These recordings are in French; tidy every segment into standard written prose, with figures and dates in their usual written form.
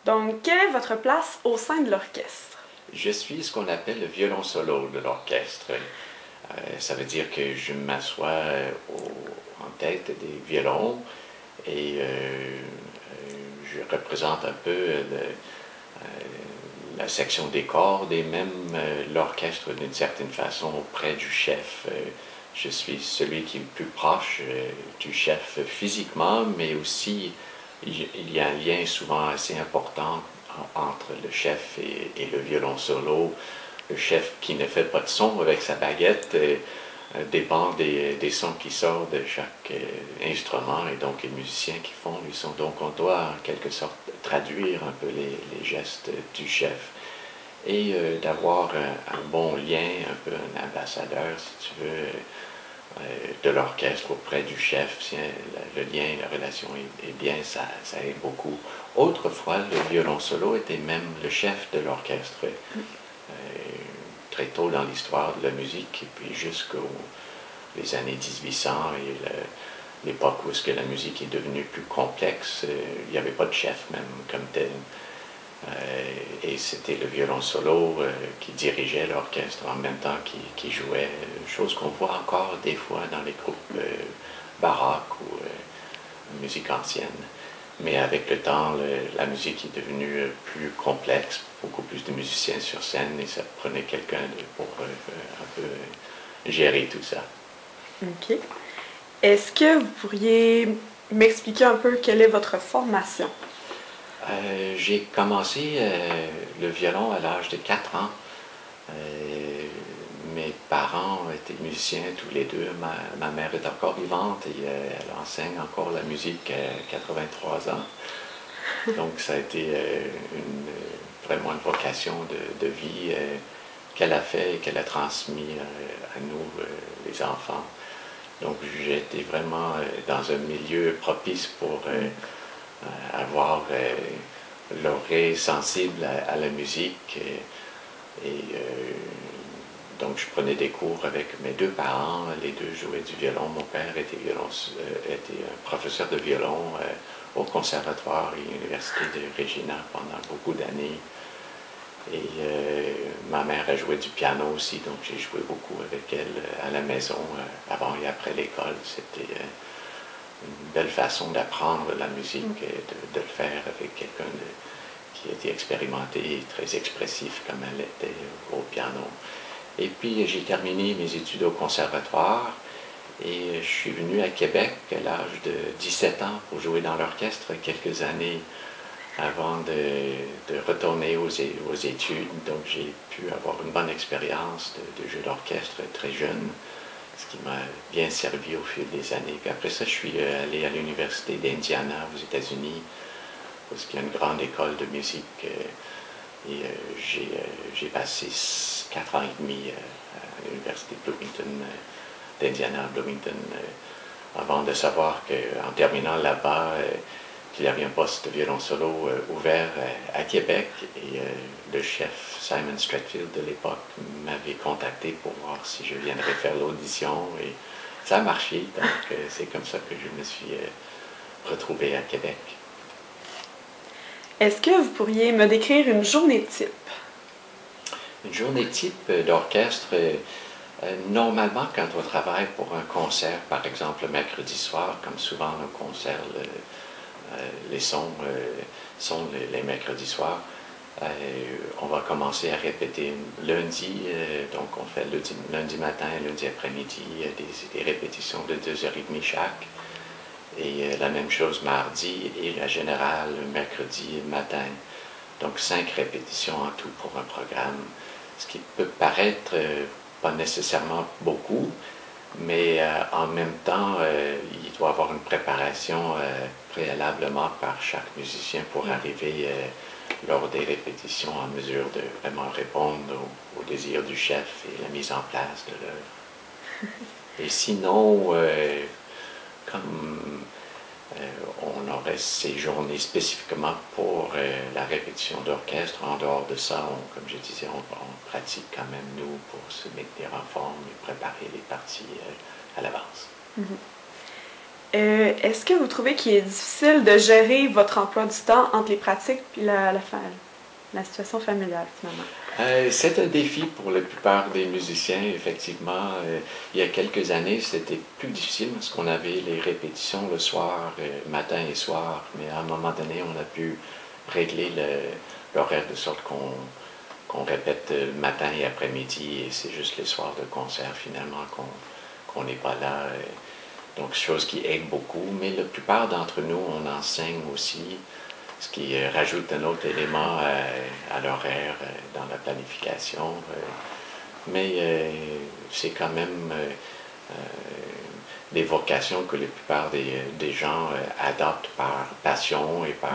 Donc, quelle est votre place au sein de l'orchestre? Je suis ce qu'on appelle le violon solo de l'orchestre. Ça veut dire que je m'assois en tête des violons et je représente un peu la section des cordes et même l'orchestre d'une certaine façon auprès du chef. Je suis celui qui est le plus proche du chef physiquement, mais aussi il y a un lien souvent assez important entre le chef et le violon solo. Le chef qui ne fait pas de son avec sa baguette dépend des sons qui sortent de chaque instrument et donc les musiciens qui font les sons. Donc on doit en quelque sorte traduire un peu les gestes du chef et d'avoir un bon lien, un peu un ambassadeur si tu veux, de l'orchestre auprès du chef. Si le lien, la relation est bien, ça aide beaucoup. Autrefois, le violon solo était même le chef de l'orchestre. Très tôt dans l'histoire de la musique, et puis jusqu'aux les années 1800 et l'époque où est-ce que la musique est devenue plus complexe, il n'y avait pas de chef même comme tel. Et c'était le violon solo qui dirigeait l'orchestre en même temps qui jouait, chose qu'on voit encore des fois dans les groupes baroques ou musique ancienne. Mais avec le temps, la musique est devenue plus complexe, beaucoup plus de musiciens sur scène et ça prenait quelqu'un pour un peu gérer tout ça. OK. Est-ce que vous pourriez m'expliquer un peu quelle est votre formation? J'ai commencé le violon à l'âge de 4 ans. Mes parents étaient musiciens tous les deux. Ma mère est encore vivante et elle enseigne encore la musique à 83 ans. Donc ça a été vraiment une vocation de vie qu'elle a fait et qu'elle a transmis à nous, les enfants. Donc j'ai été vraiment dans un milieu propice pour avoir l'oreille sensible à la musique. Donc je prenais des cours avec mes deux parents, les deux jouaient du violon. Mon père était un professeur de violon au conservatoire et à l'université de Regina pendant beaucoup d'années. Et ma mère a joué du piano aussi, donc j'ai joué beaucoup avec elle à la maison, avant et après l'école. C'était une belle façon d'apprendre la musique et de le faire avec quelqu'un qui était expérimenté et très expressif comme elle était au piano. Et puis j'ai terminé mes études au conservatoire et je suis venu à Québec à l'âge de 17 ans pour jouer dans l'orchestre quelques années avant de retourner aux études. Donc j'ai pu avoir une bonne expérience de jeu d'orchestre très jeune, ce qui m'a bien servi au fil des années. Puis après ça, je suis allé à l'université d'Indiana aux États-Unis, parce qu'il y a une grande école de musique. Et j'ai passé 4 ans et demi à l'université de Bloomington, d'Indiana à Bloomington, avant de savoir qu'en terminant là-bas, qu'il y avait un poste de violon solo ouvert à Québec. Et le chef Simon Stretfield de l'époque m'avait contacté pour voir si je viendrais faire l'audition. Et ça a marché, donc c'est comme ça que je me suis retrouvé à Québec. Est-ce que vous pourriez me décrire une journée type? Une journée type d'orchestre, normalement quand on travaille pour un concert, par exemple le mercredi soir, comme souvent nos concerts, les sons sont les mercredis soirs, on va commencer à répéter lundi, donc on fait lundi matin, lundi après-midi, des répétitions de 2h30 chaque. Et la même chose mardi et la générale mercredi matin. Donc 5 répétitions en tout pour un programme, ce qui peut paraître pas nécessairement beaucoup, mais en même temps, il doit y avoir une préparation préalablement par chaque musicien pour arriver lors des répétitions en mesure de vraiment répondre aux désirs du chef et la mise en place de l'œuvre. Et sinon, comme on aurait ces journées spécifiquement pour la répétition d'orchestre. En dehors de ça, comme je disais, on pratique quand même, nous, pour se maintenir en forme et préparer les parties à l'avance. Est-ce que vous trouvez qu'il est difficile de gérer votre emploi du temps entre les pratiques et la situation familiale, finalement? C'est un défi pour la plupart des musiciens, effectivement. Il y a quelques années, c'était plus difficile parce qu'on avait les répétitions le soir, matin et soir, mais à un moment donné, on a pu régler l'horaire de sorte qu'on répète le matin et après-midi, et c'est juste les soirs de concert, finalement, qu'on n'est pas là. Donc, chose qui aide beaucoup, mais la plupart d'entre nous, on enseigne aussi, ce qui rajoute un autre élément à l'horaire, dans la planification. Mais c'est quand même des vocations que la plupart des gens adoptent par passion et par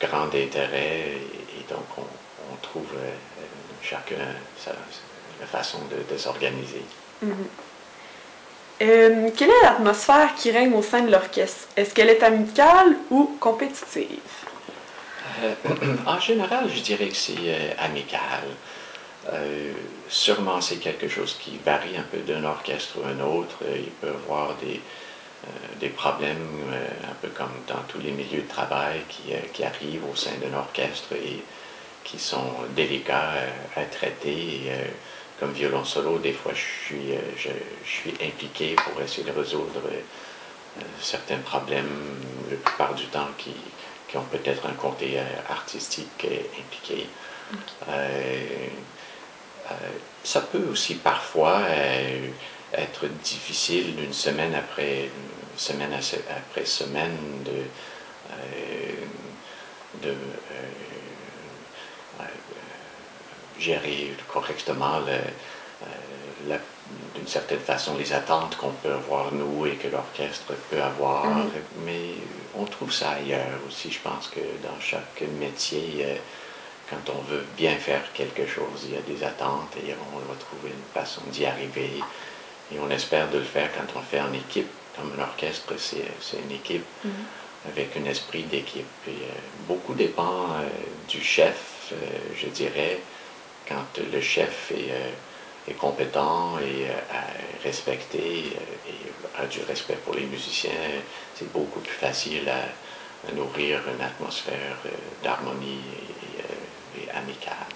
grand intérêt. Et donc, on trouve chacun la façon de s'organiser. Quelle est l'atmosphère qui règne au sein de l'orchestre? Est-ce qu'elle est amicale ou compétitive? En général, je dirais que c'est amical. Sûrement, c'est quelque chose qui varie un peu d'un orchestre à un autre. Il peut y avoir des problèmes, un peu comme dans tous les milieux de travail, qui arrivent au sein d'un orchestre et qui sont délicats à traiter. Et, comme violon solo, des fois, je suis impliqué pour essayer de résoudre certains problèmes, la plupart du temps, qui ont peut-être un côté artistique impliqué. Ça peut aussi parfois être difficile d'une semaine après semaine de gérer correctement d'une certaine façon les attentes qu'on peut avoir nous et que l'orchestre peut avoir, mais on trouve ça ailleurs aussi. Je pense que dans chaque métier, quand on veut bien faire quelque chose, il y a des attentes et on va trouver une façon d'y arriver. Et on espère de le faire quand on le fait en équipe. Comme l'orchestre, c'est une équipe avec un esprit d'équipe. Et beaucoup dépend du chef, je dirais. Quand le chef est compétent et respecté et a du respect pour les musiciens, c'est beaucoup plus facile à nourrir une atmosphère d'harmonie et amicale.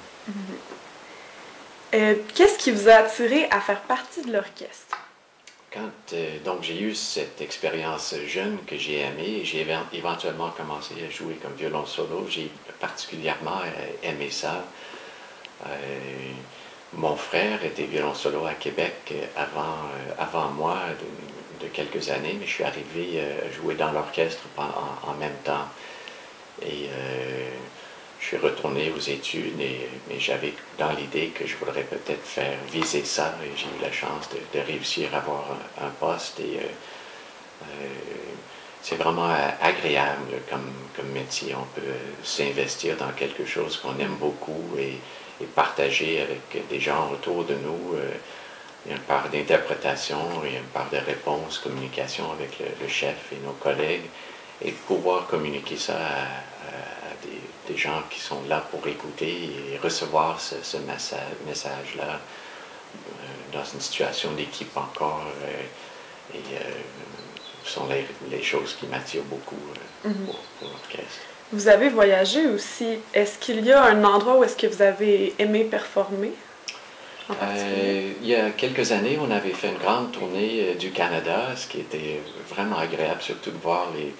Qu'est-ce qui vous a attiré à faire partie de l'orchestre? Donc j'ai eu cette expérience jeune que j'ai aimée et j'ai éventuellement commencé à jouer comme violon solo. J'ai particulièrement aimé ça. Mon frère était violon solo à Québec avant moi de quelques années, mais je suis arrivé à jouer dans l'orchestre en même temps. Et je suis retourné aux études, mais j'avais dans l'idée que je voudrais peut-être faire viser ça, et j'ai eu la chance de réussir à avoir un poste. Et c'est vraiment agréable comme métier. On peut s'investir dans quelque chose qu'on aime beaucoup et partager avec des gens autour de nous. Il y a une part d'interprétation, il y a une part de réponse, communication avec le chef et nos collègues, et pouvoir communiquer ça à des gens qui sont là pour écouter et recevoir ce message-là dans une situation d'équipe encore. Et ce sont les choses qui m'attirent beaucoup pour l'orchestre. Vous avez voyagé aussi. Est-ce qu'il y a un endroit où est-ce que vous avez aimé performer? Il y a quelques années, on avait fait une grande tournée du Canada, ce qui était vraiment agréable, surtout de voir les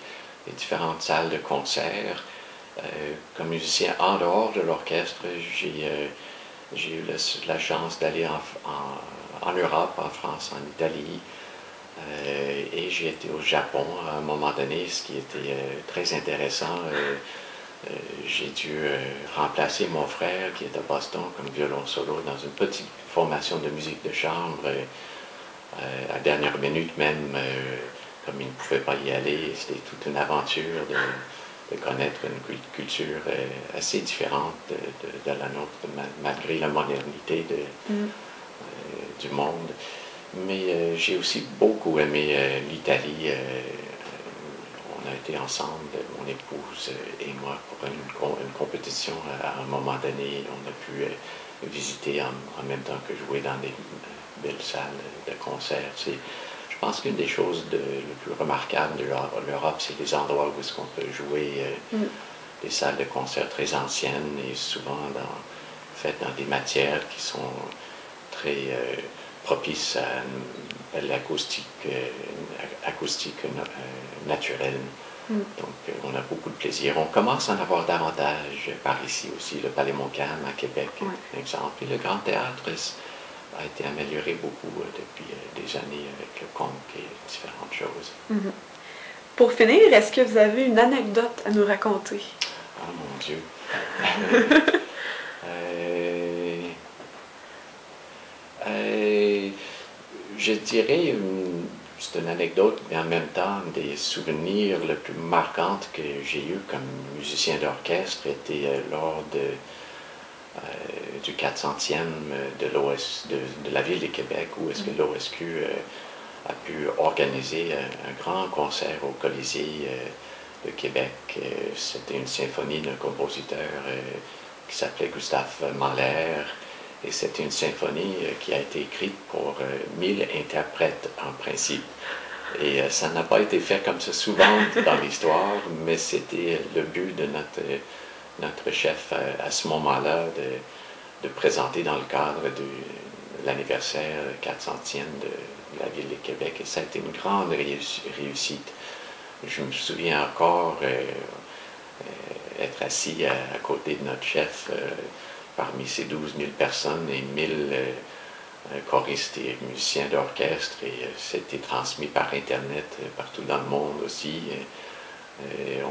différentes salles de concert. Comme musicien en dehors de l'orchestre, j'ai eu la chance d'aller en Europe, en France, en Italie. Et j'ai été au Japon à un moment donné, ce qui était très intéressant. J'ai dû remplacer mon frère qui est à Boston comme violon solo dans une petite formation de musique de chambre. À dernière minute même, comme il ne pouvait pas y aller, c'était toute une aventure de connaître une culture assez différente de la nôtre, malgré la modernité du monde. Mais j'ai aussi beaucoup aimé l'Italie. On a été ensemble, mon épouse et moi, pour une compétition à un moment donné. On a pu visiter en même temps que jouer dans des belles salles de concert. Je Je pense qu'une des choses le plus remarquable de l'Europe, c'est les endroits où est-ce qu'on peut jouer, des salles de concert très anciennes et souvent faites dans des matières qui sont très propices à l'acoustique naturelle. Donc on a beaucoup de plaisir. On commence à en avoir davantage par ici aussi, le Palais Montcalm à Québec, par exemple. Et le Grand Théâtre a été amélioré beaucoup depuis des années avec le conque et différentes choses. Pour finir, est-ce que vous avez une anecdote à nous raconter? Oh mon Dieu! Je dirais, c'est une anecdote, mais en même temps, des souvenirs les plus marquants que j'ai eus comme musicien d'orchestre était lors du 400e de la Ville de Québec, où est-ce que l'OSQ a pu organiser un grand concert au Colisée de Québec. C'était une symphonie d'un compositeur qui s'appelait Gustave Mahler. Et c'était une symphonie qui a été écrite pour 1000 interprètes en principe. Et ça n'a pas été fait comme ça souvent dans l'histoire, mais c'était le but de notre chef à ce moment-là de présenter dans le cadre de l'anniversaire 400e de la Ville de Québec. Et ça a été une grande réussite. Je me souviens encore être assis à côté de notre chef parmi ces 12 000 personnes et 1000 choristes et musiciens d'orchestre, et c'était transmis par Internet partout dans le monde aussi.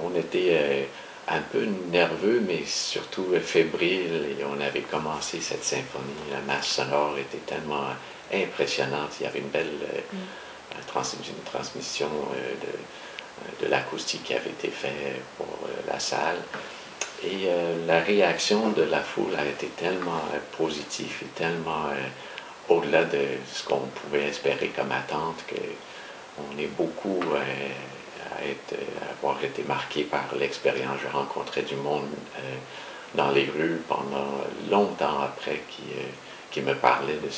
On était un peu nerveux, mais surtout fébrile, et on avait commencé cette symphonie. La masse sonore était tellement impressionnante, il y avait une belle transmission de l'acoustique qui avait été faite pour la salle. Et la réaction de la foule a été tellement positive et tellement au-delà de ce qu'on pouvait espérer comme attente qu'on est beaucoup à avoir été marqué par l'expérience. Je rencontrais du monde dans les rues pendant longtemps après qui me parlaient de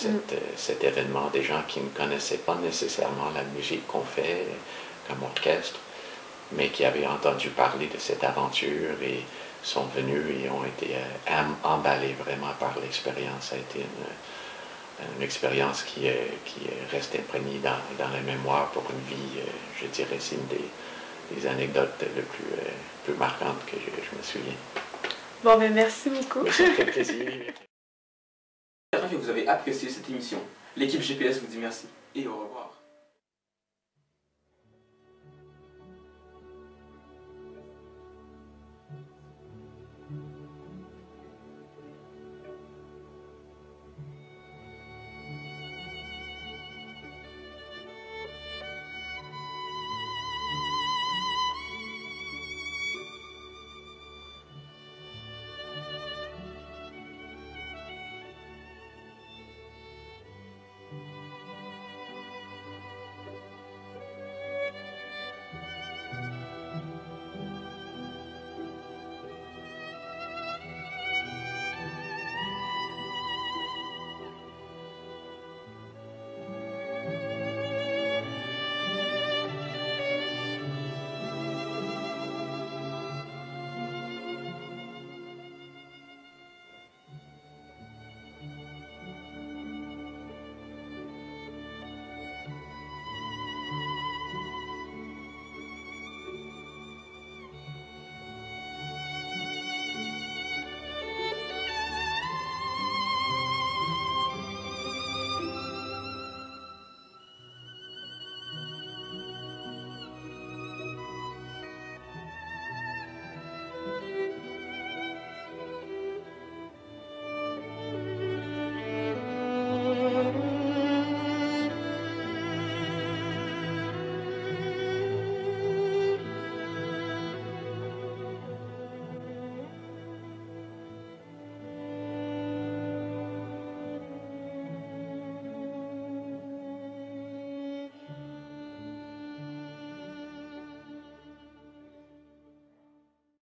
cet événement, des gens qui ne connaissaient pas nécessairement la musique qu'on fait comme orchestre, mais qui avaient entendu parler de cette aventure et sont venus et ont été emballés vraiment par l'expérience. Ça a été une expérience qui reste imprégnée dans la mémoire pour une vie. Je dirais c'est une des anecdotes les plus marquantes que je me souviens. Bon, ben merci beaucoup. Mais ça me fait plaisir. J'espère que vous avez apprécié cette émission. L'équipe GPS vous dit merci et au revoir.